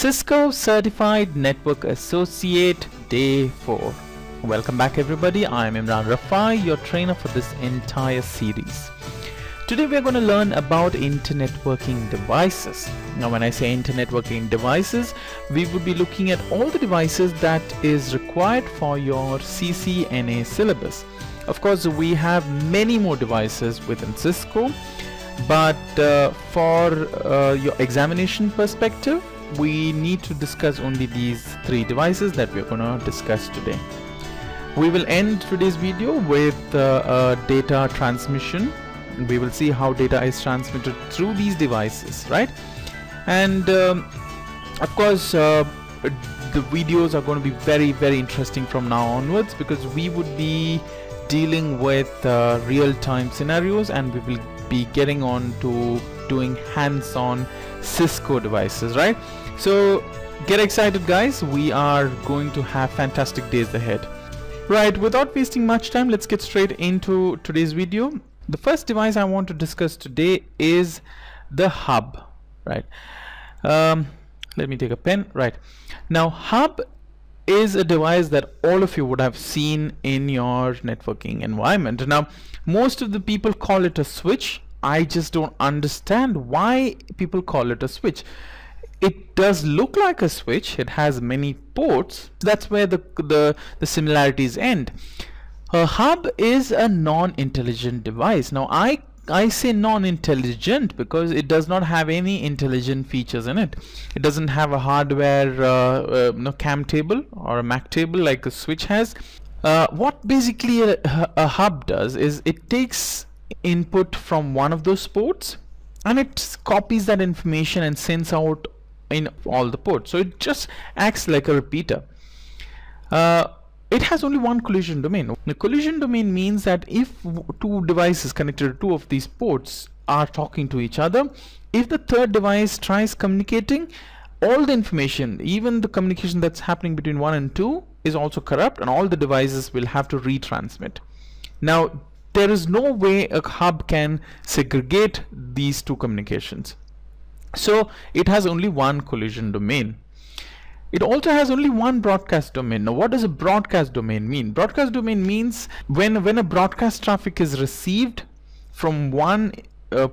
Cisco Certified Network Associate Day 4. Welcome back everybody, I am Imran Rafai, your trainer for this entire series. Today we are going to learn about internetworking devices. Now when I say internetworking devices, we would be looking at all the devices that is required for your CCNA syllabus. Of course we have many more devices within Cisco, but for your examination perspective, we need to discuss only these three devices that we're going to discuss today. We will end today's video with data transmission. We will see how data is transmitted through these devices, right? And of course the videos are going to be very interesting from now onwards, because we would be dealing with real-time scenarios, and we will be getting on to doing hands-on Cisco devices, right? So get excited guys, we are going to have fantastic days ahead. Right, without wasting much time, let's get straight into today's video. The first device I want to discuss today is the hub, right? Let me take a pen. Right, now hub is a device that all of you would have seen in your networking environment. Now most of the people call it a switch. I just don't understand why people call it a switch. It does look like a switch, it has many ports. That's where the similarities end. A hub is a non-intelligent device. Now I say non-intelligent because it does not have any intelligent features in it. It doesn't have a hardware CAM table or a MAC table like a switch has. What basically a hub does is it takes input from one of those ports and it copies that information and sends out in all the ports. So it just acts like a repeater. It has only one collision domain. The collision domain means that if two devices connected to two of these ports are talking to each other, if the third device tries communicating, all the information, even the communication that's happening between 1 and 2 is also corrupt, and all the devices will have to retransmit. Now there is no way a hub can segregate these two communications. So it has only one collision domain. It also has only one broadcast domain. Now what does a broadcast domain mean? Broadcast domain means when a broadcast traffic is received from one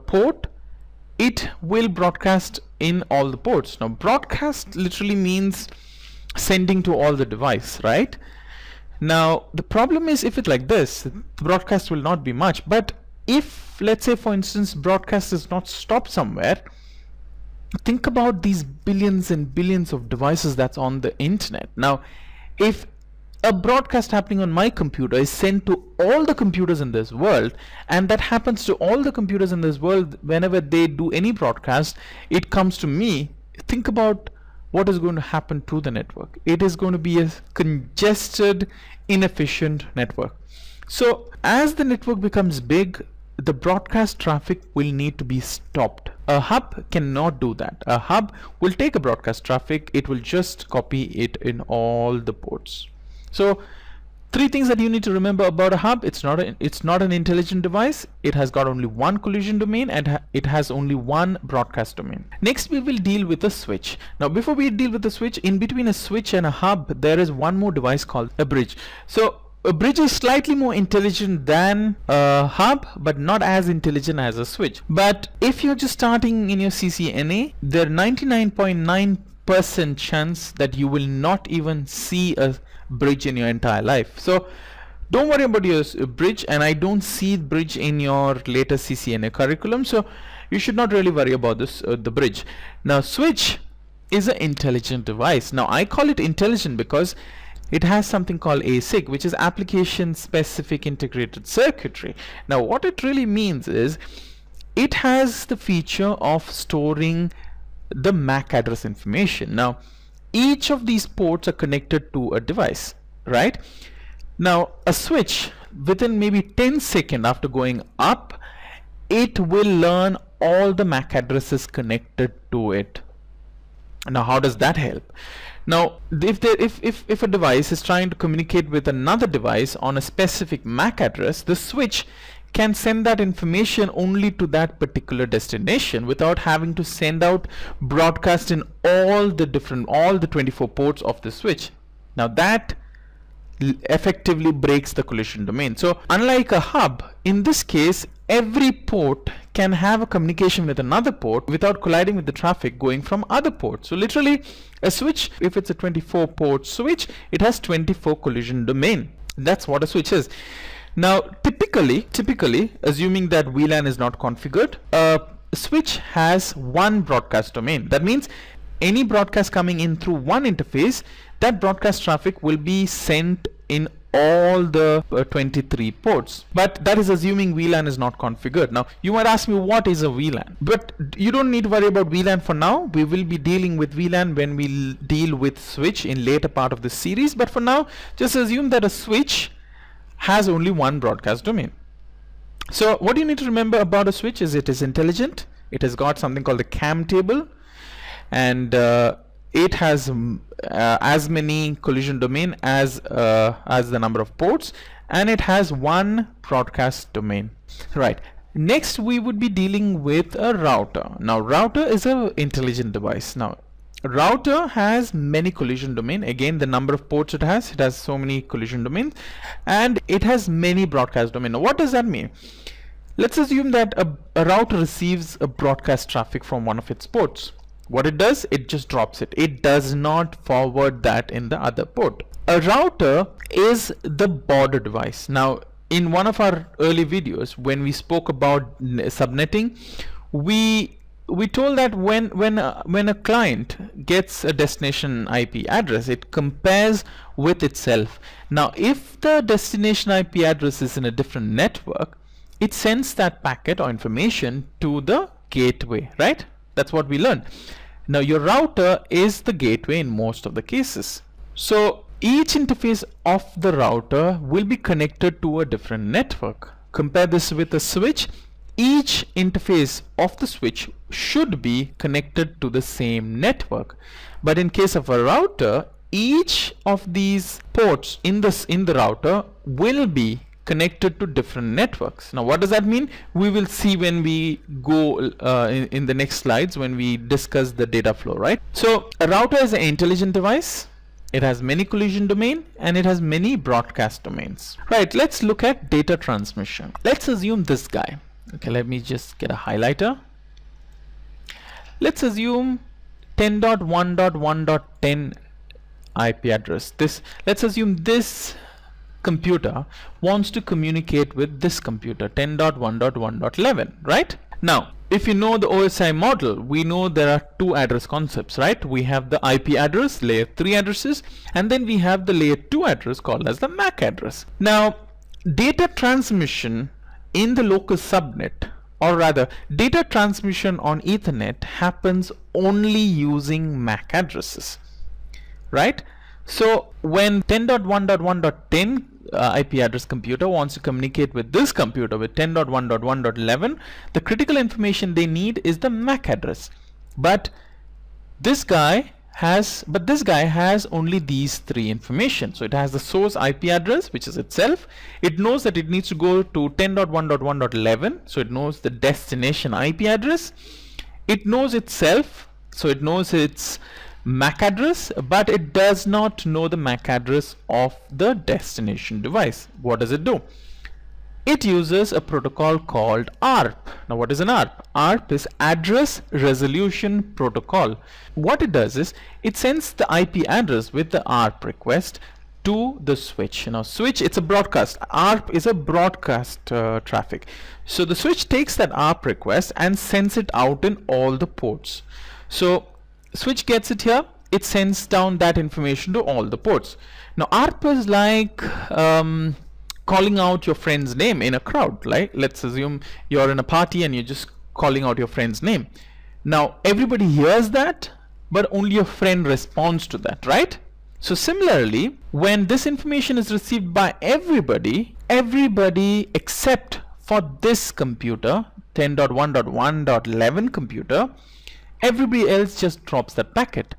port, it will broadcast in all the ports. Now broadcast literally means sending to all the device, right? Now the problem is, if it's like this, the broadcast will not be much. But if, let's say for instance, broadcast is not stopped somewhere, think about these billions and billions of devices that's on the internet. Now if a broadcast happening on my computer is sent to all the computers in this world, and that happens to all the computers in this world, whenever they do any broadcast, it comes to me, think about what is going to happen to the network. It is going to be a congested, inefficient network. So as the network becomes big, the broadcast traffic will need to be stopped. A hub cannot do that. A hub will take a broadcast traffic, it will just copy it in all the ports. So three things that you need to remember about a hub: it's not an intelligent device, it has got only one collision domain, and it has only one broadcast domain. Next we will deal with a switch. Now before we deal with the switch, in between a switch and a hub there is one more device called a bridge. So a bridge is slightly more intelligent than a hub, but not as intelligent as a switch. But if you're just starting in your CCNA, there are 99.9% chance that you will not even see a bridge in your entire life. So don't worry about your bridge, and I don't see bridge in your latest CCNA curriculum, so you should not really worry about this the bridge. Now switch is an intelligent device. Now I call it intelligent because it has something called ASIC, which is application specific integrated circuitry. Now what it really means is it has the feature of storing the MAC address information. Now each of these ports are connected to a device, right? Now a switch, within maybe 10 seconds after going up, it will learn all the MAC addresses connected to it. Now how does that help? Now if a device is trying to communicate with another device on a specific MAC address, the switch can send that information only to that particular destination without having to send out broadcast in all the 24 ports of the switch. Now that effectively breaks the collision domain. So unlike a hub, in this case every port can have a communication with another port without colliding with the traffic going from other ports. So literally a switch, if it's a 24 port switch, it has 24 collision domain. That's what a switch is. Now typically assuming that VLAN is not configured, a switch has one broadcast domain. That means any broadcast coming in through one interface, that broadcast traffic will be sent in all the 23 ports. But that is assuming VLAN is not configured. Now you might ask me, what is a VLAN? But you don't need to worry about VLAN for now. We will be dealing with VLAN when we deal with switch in later part of the series. But for now, just assume that a switch has only one broadcast domain. So what you need to remember about a switch is it is intelligent. It has got something called the CAM table, and it has as many collision domain as the number of ports, and it has one broadcast domain. Right. Next we would be dealing with a router. Now router is an intelligent device. Now router has many collision domain. Again, the number of ports it has so many collision domains, and it has many broadcast domain. Now what does that mean? Let's assume that a router receives a broadcast traffic from one of its ports. What it does, it just drops it. It does not forward that in the other port. A router is the border device. Now in one of our early videos when we spoke about subnetting, we told that when a client gets a destination IP address, it compares with itself. Now if the destination IP address is in a different network, it sends that packet or information to the gateway, right? That's what we learned. Now your router is the gateway in most of the cases. So each interface of the router will be connected to a different network. Compare this with a switch. Each interface of the switch should be connected to the same network. But in case of a router, each of these ports in the router will be connected to different networks. Now what does that mean? We will see when we go in the next slides when we discuss the data flow, right? So a router is an intelligent device. It has many collision domain and it has many broadcast domains. Right, let's look at data transmission. Let's assume this guy. Okay, let me just get a highlighter. Let's assume 10.1.1.10 IP address. Let's assume this computer wants to communicate with this computer 10.1.1.11, right? Now if you know the OSI model, we know there are two address concepts, right? We have the IP address, layer 3 addresses, and then we have the layer 2 address called as the MAC address. Now data transmission in the local subnet, or rather data transmission on Ethernet, happens only using MAC addresses, right? So when 10.1.1.10 IP address computer wants to communicate with this computer with 10.1.1.11, the critical information they need is the MAC address. But this guy has only these three information. So it has the source IP address, which is itself. It knows that it needs to go to 10.1.1.11, so it knows the destination IP address. It knows itself, so it knows its MAC address, but it does not know the MAC address of the destination device. What does it do? It uses a protocol called ARP. Now what is an ARP? ARP is Address Resolution Protocol. What it does is it sends the IP address with the ARP request to the switch. Now switch, it's a broadcast. ARP is a broadcast traffic. So the switch takes that ARP request and sends it out in all the ports. So switch gets it here, it sends down that information to all the ports. Now ARP is like calling out your friend's name in a crowd, right? Let's assume you're in a party and you're just calling out your friend's name. Now everybody hears that, but only your friend responds to that, right? So similarly, when this information is received by everybody except for this computer, 10.1.1.11 computer, everybody else just drops that packet.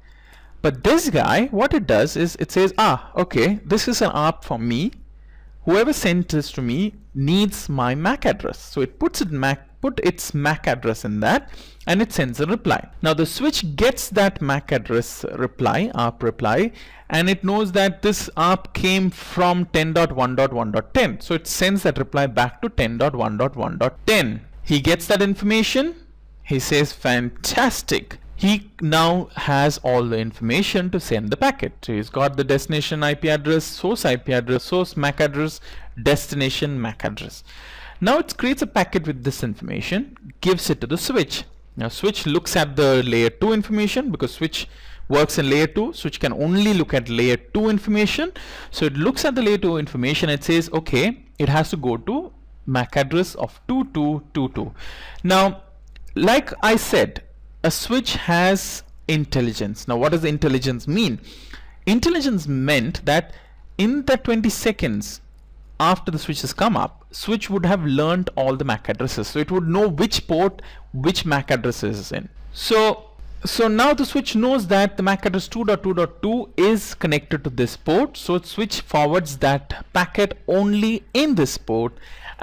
But this guy, what it does is it says, okay, this is an ARP for me, whoever sent this to me needs my MAC address. So it puts its MAC address in that, and it sends a reply. Now the switch gets that MAC address reply, ARP reply, and it knows that this ARP came from 10.1.1.10. So it sends that reply back to 10.1.1.10. He gets that information. He says, fantastic. He now has all the information to send the packet. So he's got the destination IP address, source MAC address, destination MAC address. Now it creates a packet with this information, gives it to the switch. Now switch looks at the layer 2 information, because switch works in layer 2. Switch can only look at layer 2 information. So it looks at the layer 2 information. It says, okay, it has to go to MAC address of 2222. Now, like I said, a switch has intelligence. Now what does intelligence mean? Intelligence meant that in the 20 seconds after the switch has come up, switch would have learned all the MAC addresses. So it would know which port which MAC address is in. So now the switch knows that the MAC address 2.2.2 is connected to this port. So switch forwards that packet only in this port,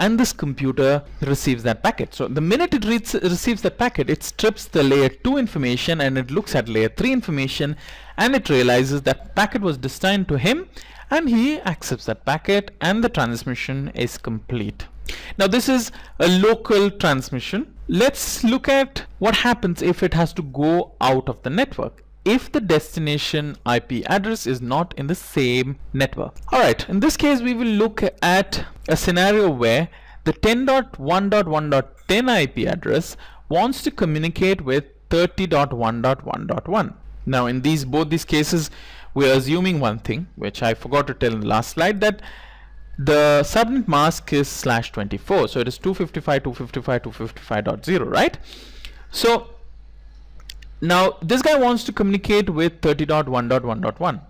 and this computer receives that packet. So the minute it receives that packet, it strips the layer 2 information and it looks at layer 3 information, and it realizes that packet was destined to him, and he accepts that packet, and the transmission is complete. Now this is a local transmission. Let's look at what happens if it has to go out of the network, if the destination IP address is not in the same network. Alright, in this case we will look at a scenario where the 10.1.1.10 IP address wants to communicate with 30.1.1.1. Now in both these cases we are assuming one thing, which I forgot to tell in the last slide, that the subnet mask is /24. So it is 255.255.255.0, right? So now this guy wants to communicate with 30.1.1.1.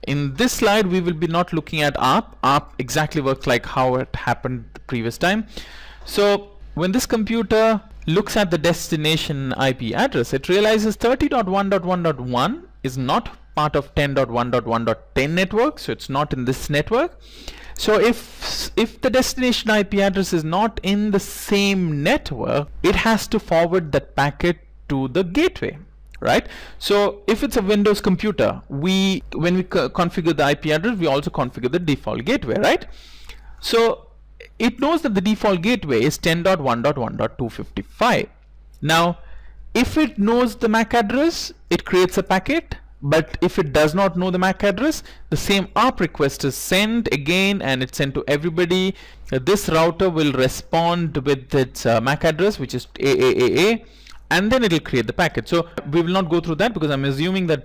In this slide we will be not looking at ARP. ARP exactly works like how it happened the previous time. So when this computer looks at the destination IP address, it realizes 30.1.1.1 is not part of 10.1.1.10 network, so it's not in this network. So if the destination IP address is not in the same network, it has to forward that packet to the gateway, right? So if it's a Windows computer, when we configure the IP address, we also configure the default gateway, right? So it knows that the default gateway is 10.1.1.255. Now if it knows the MAC address, it creates a packet. But if it does not know the MAC address, the same ARP request is sent again, and it's sent to everybody. This router will respond with its MAC address, which is AAAA, and then it will create the packet. So we will not go through that, because I'm assuming that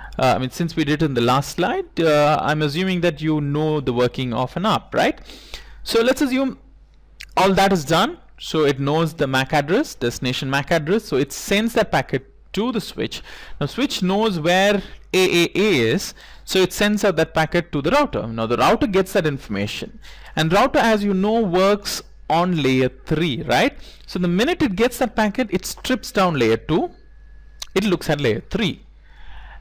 since we did it in the last slide, I'm assuming that you know the working of an ARP, right? So let's assume all that is done. So it knows the MAC address, destination MAC address, so it sends that packet to the switch. Now switch knows where AAA is, so it sends out that packet to the router. Now the router gets that information, and router, as you know, works on layer 3, right? So the minute it gets that packet, it strips down layer 2, it looks at layer 3.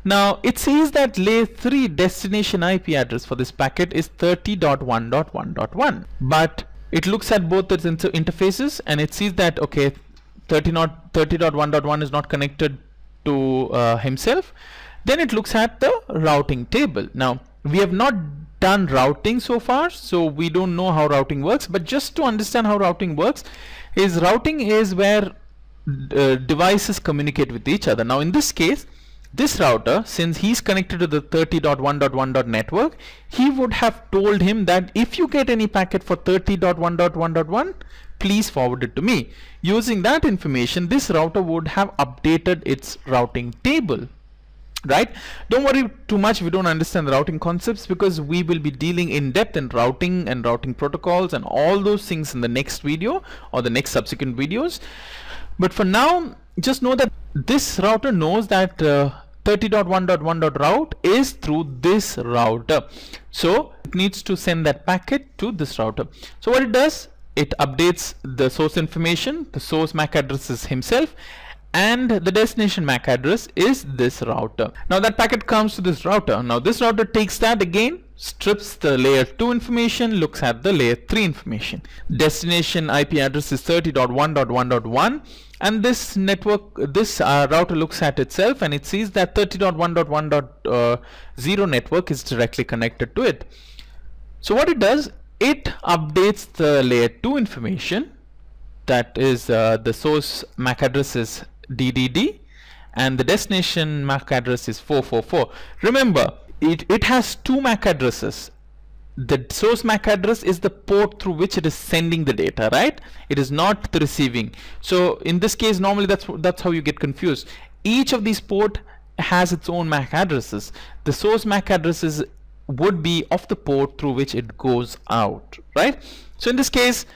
Now it says that layer 3 destination IP address for this packet is 30.1.1.1, but it looks at both its interfaces, and it sees that, okay, 30.1.1 is not connected to himself. Then it looks at the routing table. Now we have not done routing so far, so we don't know how routing works, but just to understand how routing works, routing is where devices communicate with each other. Now in this case, this router, since he's connected to the 30.1.1. network, he would have told him that if you get any packet for 30.1.1.1, please forward it to me. Using that information, this router would have updated its routing table, right? Don't worry too much if you don't understand the routing concepts, because we will be dealing in depth in routing and routing protocols and all those things in the next video or the next subsequent videos. But for now, just know that this router knows that 30.1.1.route is through this router, so it needs to send that packet to this router. So what it does, it updates the source information. The source MAC address is himself, and the destination MAC address is this router. Now that packet comes to this router. Now this router takes that again, strips the layer 2 information, looks at the layer 3 information. Destination IP address is 30.1.1.1, and this router looks at itself and it sees that 30.1.1.0 network is directly connected to it. So what it does, it updates the layer 2 information, that is the source MAC address is DDD and the destination MAC address is 444. Remember, it has two MAC addresses. The source MAC address is the port through which it is sending the data, right? It is not the receiving. So in this case, normally that's how you get confused. Each of these port has its own MAC addresses. The source MAC addresses would be of the port through which it goes out, right? So in this case,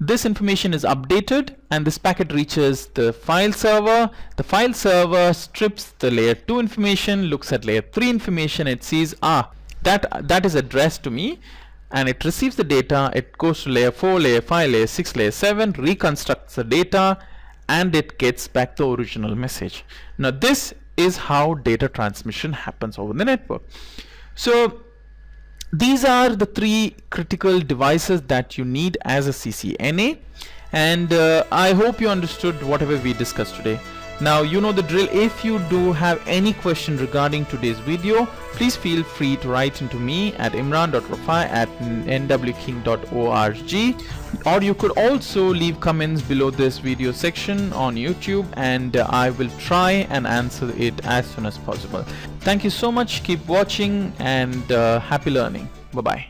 this information is updated and this packet reaches the file server. The file server strips the layer 2 information, looks at layer 3 information. It sees that is addressed to me, and it receives the data. It goes to layer 4, layer 5, layer 6, layer 7, reconstructs the data, and it gets back the original message. Now this is how data transmission happens over the network. So these are the three critical devices that you need as a CCNA, and I hope you understood whatever we discussed today. Now you know the drill. If you do have any question regarding today's video, please feel free to write into me at imran.rafai@nwking.org, or you could also leave comments below this video section on YouTube, and I will try and answer it as soon as possible. Thank you so much. Keep watching, and happy learning. Bye bye.